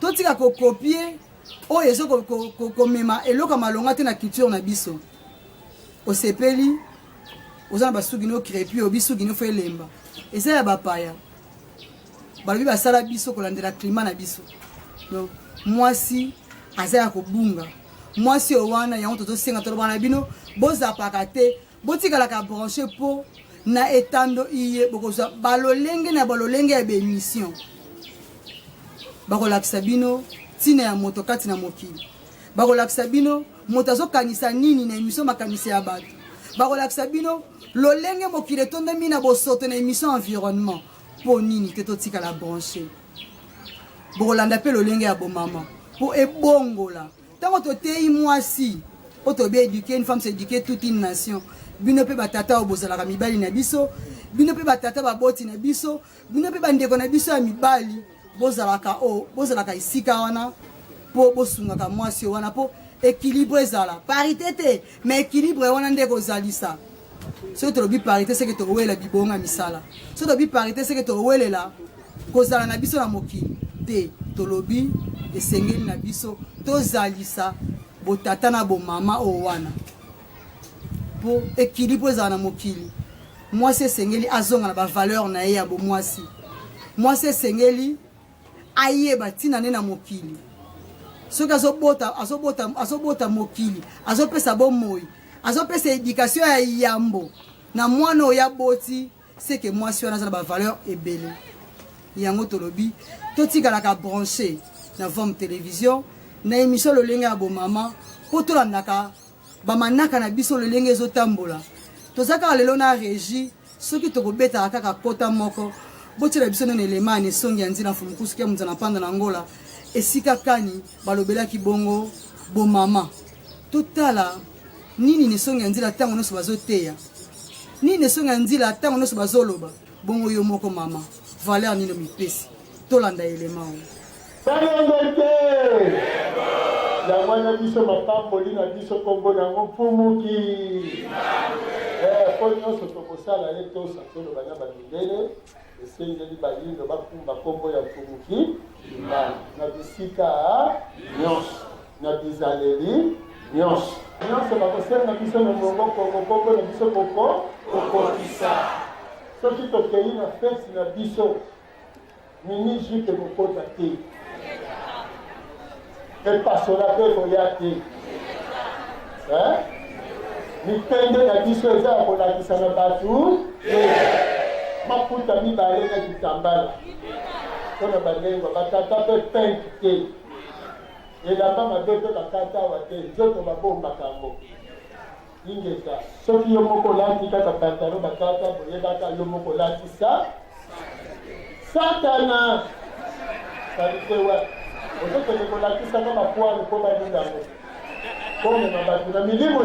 totika kokopie oyo ezokomema eloko malonga te na culture na biso osepeli oza na basuki no crépi obisuki no fo elemba eza ya bapaya balobi basala biso kolandela climat na biso donc mwasi aza ya kobunga mwasi owana yango tozosenga tolobana na bino bozapaka te botikalaka branche po na etando iye bokozwa balolenge na balolenge ya bémission bakolakisa bino ntina ya moto kati na mokili bakolakisa bino moto azokanisa nini na émission makanisi ya bato bakolakisa bino lolenge mokili etondami na bosoto na émission environnement po nini te totikala branche bokolanda mpe lolenge ya bomama po ebongola ntango toteyi mwasi po tobi éduquer une femme c'est éduquer toute une nation bino mpe batata oyo bozalaka mibali na biso bino mpe batata baboti na biso bino mpe bandeko na biso ya mibali bozalaka esika wana po bosungaka mwasi wana po équilibre ezala parité te mais équilibre wana nde kozalisa soki tolobi parité seke towelela bibonga misala soki tolobi parité seke towelela kozala na biso na mokili te tolobi esengeli na biso tozalisa botata na bomama oyo wana po équilibre ezala na mokili mwasi esengeli azonga na bavaleur na ye ya bomwasi mwasi esengeli ayeba ntina nde na mokili soki azobota mokili azopesa bomoi azopesa éducation ya yambo na mwana oyo aboti seke mwasi wana aza na bavaleur ebele yango tolobi totikalaka branché na Vom télévision na émission lolenge ya bomama po tolandaka bamanaka na biso lolenge ezotambola toza kaka lelo na régie soki tokobetaka kaka kota moko botiela biso nene elema na esongi ya nzina fumukusuki ya munzana panda na ngola esika kani balobelaki bongo bomama totala nini nesongi ya nzila ntango nyonso bazoteya nini nesongi ya nzila ntango nyonso bazoloba bongo yo moko mama valeur nini mipesi tolanda elema oyo la mwana biso mapamboli na biso kombo nango mpumuki po nyonso tokosala ye tosa toloba na bamindele esengeli bayindo bakumba kombo ya mpumuki na bisika nyonso na bizaleli nyonso bakosenga biso na mongo kombo na biso kokokisa soki tokei na fesi na biso mini jupe kokota te epasora mpe koya te mipende na biso eza ya kolakisa na bato maputa mibale na kitambala mpona balengwa batata mpe penke te elamba mabe mpe bakata awa te nzoto babombaka yango ingeta soki yo moko olati kaka pantalo bakaka boyebaka yo moko olati satana kalitewa ozokende kolakisaka bapoale mpo baningango komema bato na milimo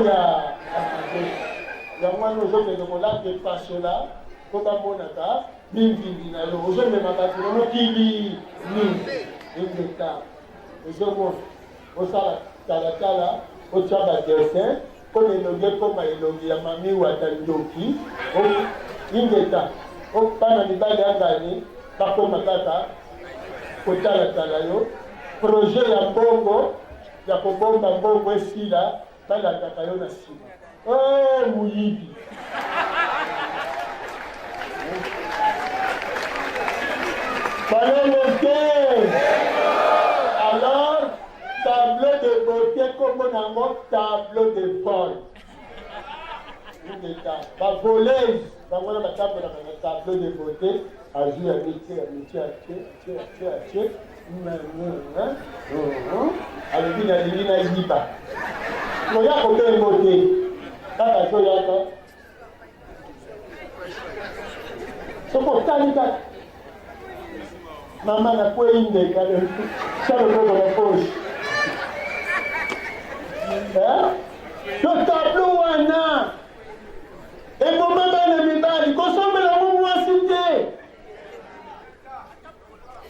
ya mwana ozokende kolata epasola mpo bamonaka bingindi na yo ozomema bato na mokili mingi ingeta ezomona osala talatala otya badesin mpo na elongi ekoma elongi ya mami wata ndoki ingeta bana mibali angani bakoma kaka kotalatala yo projet ya mbongo ya kobomba mbongo esila balandaka yo na nsima muyibi balongo te alors tableau de beauté kombo nango tableau de vol ingeta bavoleuse bango na batambolaka na tableau de beauté azwi ya mitie alobi nalingi nayiba oya kobengo te kaka toyaka soko otali kaka mama nakwei ndeka salokoko na poche to tableau wana ekoma bana mibali kosombela mo mwasi te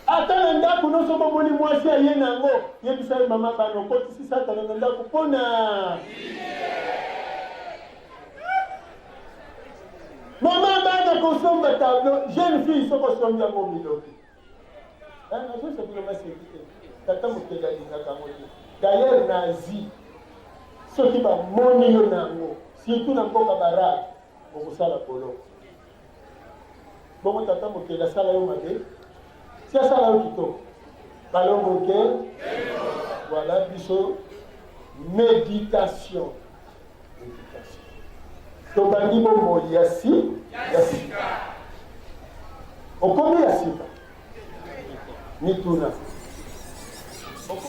ata na ndako nyonso bomoni mwasi aye nango yebisa ye mama bana okotisi satana na ndako mpona mama bana kosomba tableau jeune fille soko osombi yango miloki nazosabilo maseki te tata mokeli alingaka yango te d'ailleurs na asie soki bamoni yo nango surtout na mboka barade okosala koloko bongo tata mokeli asala yo mabe si asala yo kitoko balongo ke voilà biso méditation tobandi bomoi ya sika okomi ya sika mituna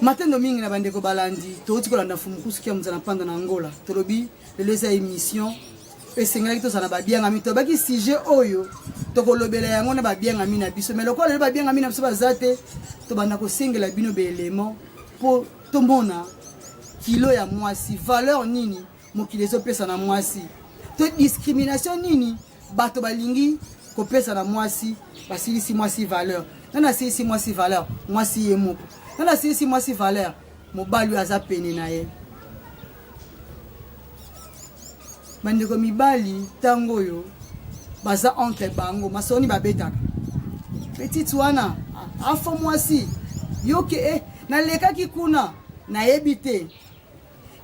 matendo mingi na bandeko balandi touti kolanda fumukusu kia muzana panda na Angola tolobi lelo eza émission esengelaki tozala babiangami tobaki sujet oyo tokolobela yango na babiangami na biso mais lokola lelo babiangami na biso baza te tobanda kosengela bino baélément mpo tomona kilo ya mwasi valeur nini mokili ezopesa na mwasi to discrimination nini bato balingi kopesa na mwasi basilisi mwasi valeur nana asilisi mwasi valeur mwasi ye moko nana asilisi mwasi valeur mobali aza pene na ye bandeko mibali tango oyo baza entre bango masoni babetaka petite wana afo mwasi yoke nalekaki kuna nayebi te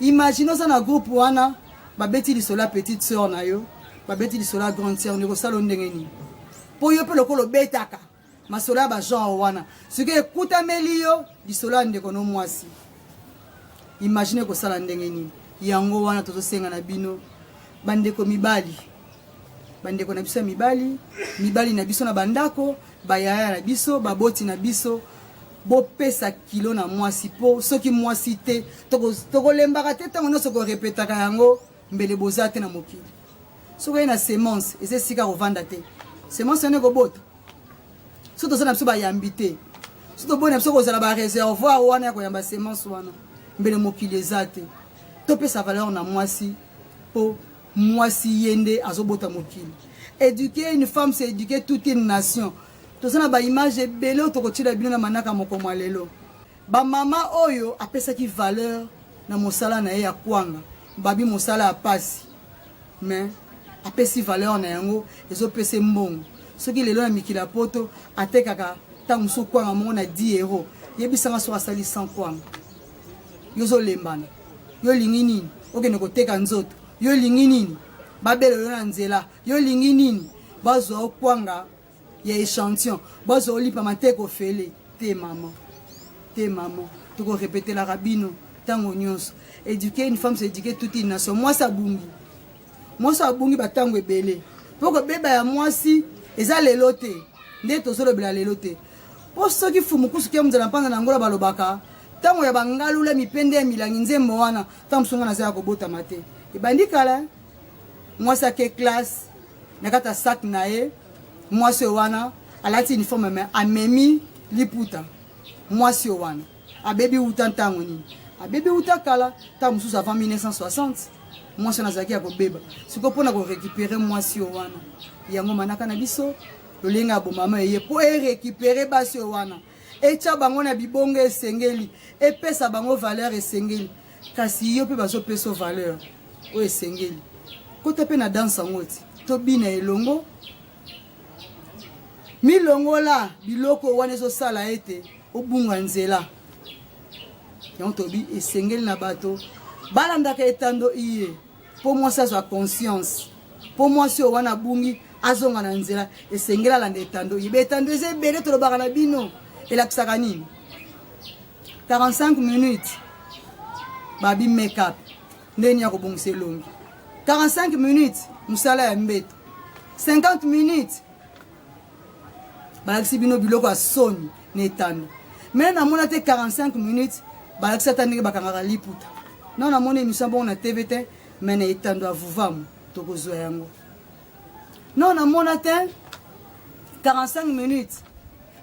imagine oza na groupe wana babeti lisolo ya petite sœur na yo babeti lisolo ya grande sœur ndekosala ndenge nini mpo yo mpe lokolo obetaka masolo ya bagenre wana soki ekutameli yo lisolo ya ndeko no mwasi imagine kosala ndenge nini yango wana tozosenga na bino bandeko mibali bandeko na biso ya mibali na biso na bandako bayaya na biso baboti na biso bopesa kilo na mwasi po soki mwasi te tokolembaka te ntango nyonso korepetaka yango mbele boza te na mokili soki na semence eza esika kovanda te semence wana ekobota so toza na biso bayambi te so toboni na biso kozala bareservoir wana ya koyamba semence wana mbele mokili eza te topesa valeur na mwasi po mwasi yende azobota mokili éduquer une femme c'est éduquer toute une nation toza na baimage ebele oyo tokotiela bino na manaka moko mwa lelo bamama oyo apesaki valeur na mosala na ye ya kwanga babi mosala ya pasi mais apesi valeur na yango ezopesa mbongo soki lelo na mikili ya poto atekaka ntango mosusu kwanga mongo na 10 €, yebisanga soki asali 100 kwanga yo ozolembana yo olingi nini okende koteka nzoto yo olingi nini babelo yo na nzela yo olingi nini bazwa okwanga ya échantillon bazwa olipa mateko ofele te mama tokorepetela bino ntango nyonso éduquer une femme c'est éduquer toute une nation mwasi abungi batango ebele mpo kobeba ya mwasi eza lelo te nde tozolobela lelo te mpo soki fumukusu kia muzala mpanda na ngola balobaka ntango ya bangalula mipende ya milangi nzembo wana ntango mosunga naza ya kobotama te ebandi kala mwasi ake classe na kata sac na ye mwasi wana alati uniforme me amemi liputa mwasi wana abebi uta ntango nini abebi uta kala ta mosusu avant 1960 mwasi wana azalaki ya kobeba siko mpona korécupere mwasi wana yango manaka na biso lolenge ya bomama eye mpo erécupere basi wana etya bango na bibongo esengeli epesa bango valeur esengeli kasi yo mpe bazopesa valeur oyo esengeli kota mpe na danse yango ti tobina elongo milongola biloko wana ezosala ete obunga nzela yango tobi esengeli na bato balandaka etando iye mpo mwasi azwa conscience mpo mwasi oyo wana bungi azonga na nzela esengeli alanda etando iye betando eza ebele tolobaka na bino elakisaka nini 45 minutes babi make-up ndeni ya kobongisa elongi 45 minutes mosala ya mbeto 50 minutes balakisi bino biloko ya soni na etando me namona te 45 minutes balakisi ata ndenge bakangaka liputa na namona émission bongo na tv te me na etando ya vuvamu tokozwa yango non namona te 45 minutes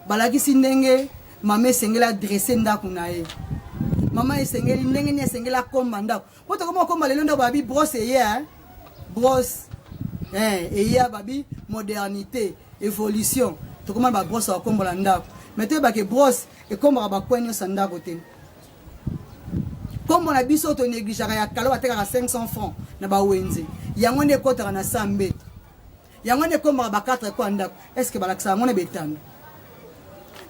balakisi ndenge mama esengeli adresse ndako na ye mama esengeli ndenge ni esengeli akomba ndako po tokoma okomba lelo ndako babi brosse eye brosse eye babi modernité évolution tokoma babrosse akombola ndako me toyebake brosse ekombaka bakwe nyonso ndako te kombo na biso tonegligeaka ya kala batekaka 500 francs na bawenze yango nde ekotaka na 100 mbeto yango nde ekombaka ba 4 kwa ndako estce balakisaka yango na betando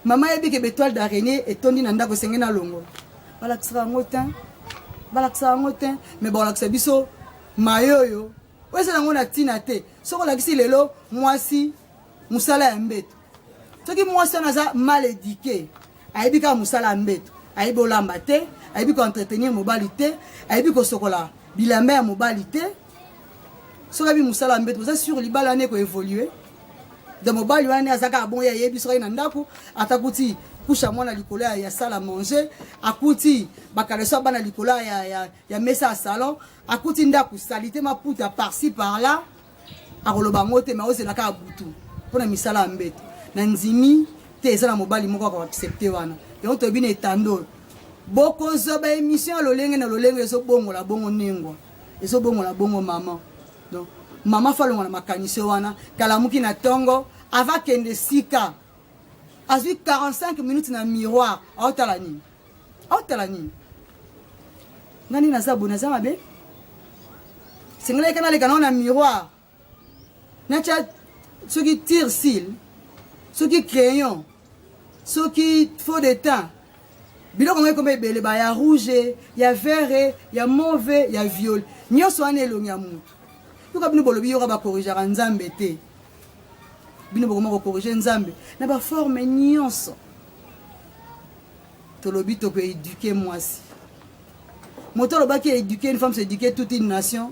mama yebike betoile d'araignée etondi na ndako esengeli na longo balakisaka yango te me balakisa biso mayoyo oyo ezala yango na ntina te soki olakisi lelo mwasi mosala ya mbeto soki mwasi wana aza mal éduqué ayebi kaka mosala ya mbeto ayebi olamba te ayebi koentretenir mobali te ayebi kosokola bilamba ya mobali te soki ayebi mosala ya mbeto oza sur libala wana ekoévolue de mobali wana aza kaka bongo ayebi soki na ndako atakuti kusha mwana likolo ya salle à manger akuti bakaleso bana likolo ya mesa ya salon akuti ndako salite maputa par-ci par-là akoloba ngo te ma ozelaka ya butu mpona misala ya mbeto na nzimi te eza na mobali moko akoaccepte wana yango toyebi na etando bokozwa baémission ya lolenge na lolenge ezobongola bongo ningwa ezobongola bongo mama donc mama falonga na makanisi wana kalamuki na ntongo avakende sika azwi 45 minutes na miroir aotala nini ngani naza bo naza mabe sengela ekana leka na miroir natia soki tire cils soki crayon soki faux de teint biloko ngo ekoma ebele ba ya rouge ya vert ya mauve ya viole nyonso wana elongi ya mutu yoka bino bolobi yoka bakorrigeaka nzambe te bino bokoma kokorrige nzambe na baforme nyonso tolobi tokoéduke mwasi moto alobaki éduke une femme s'éduke toute une nation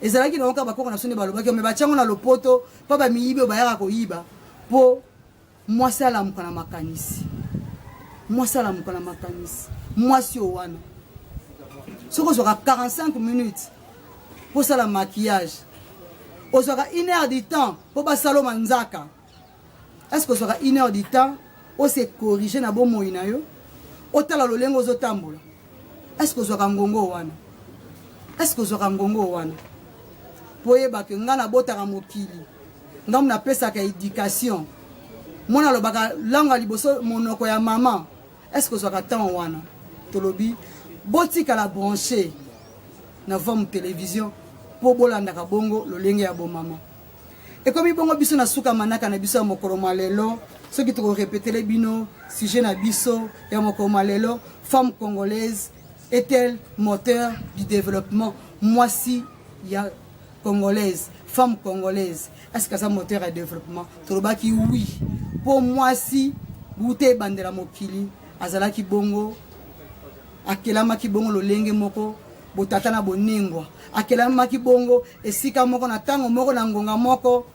ezalaki na oka bakoko na sonde balobaki me batiango na lopoto mpo bamiyibi oyo bayaka koyiba mpo mwasi alamuka na makanisi mwasi oyo wana soki ozwaka 45 minutes mpo osala maquillage ozwaka 1 heure du temps mpo basala manzaka est-ce que ozwaka 1 heure du temps ose corrige na bomoi na yo otala lolenge ozotambola est-ce que ozwaka ngongo wana po oyebake nga nabotaka mokili ngamu napesaka éducation mwana alobaka langa liboso monoko ya mama est-ce que ozwaka temps wana tolobi botikala branché na vom télévision po bolandaka bongo lolenge ya bomama ekomi bongo biso na suka manaka na biso ya mokolo malelo soki tokorepetele bino sujet na biso ya mokolo malelo femme congolaise est-elle moteur du développement mwasi ya congolaise femme congolaise est-ce que ça moteur ya développement tolobaki oui po mwasi bute ebandela mokili azalaki bongo akelamaki bongo lolenge moko botata na boningwa akelamaki bongo esika moko na ntango moko na ngonga moko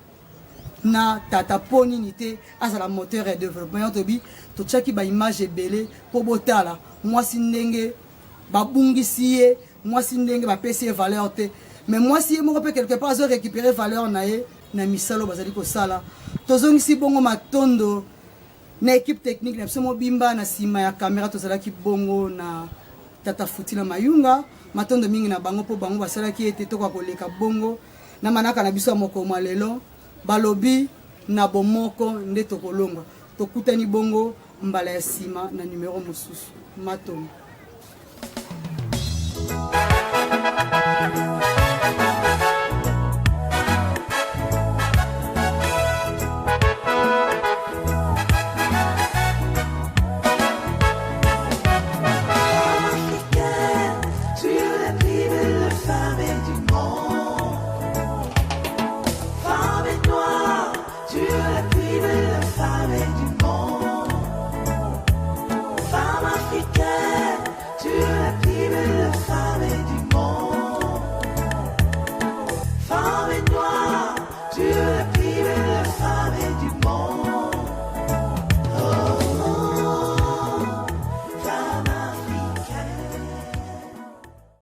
na tata po nini te azala moteur ya développement yo tobi totiaki baimage ebele mpo botala mwasi ndenge babungisi ye mwasi ndenge bapesi ye valeur te mais mwasi ye moko mpe quelque part azo récupérer valeur na ye na misalo bazali kosala tozongisi bongo matondo na équipe technique na biso mobimba na nsima ya caméra tozalaki bongo na tata Futila Mayunga matondo mingi na bango mpo bango basalaki ete toka koleka bongo na manaka na biso ya mokoma lelo balobi na bomoko nde tokolongwa tokutani bongo mbala ya nsima na numero mosusu matondo.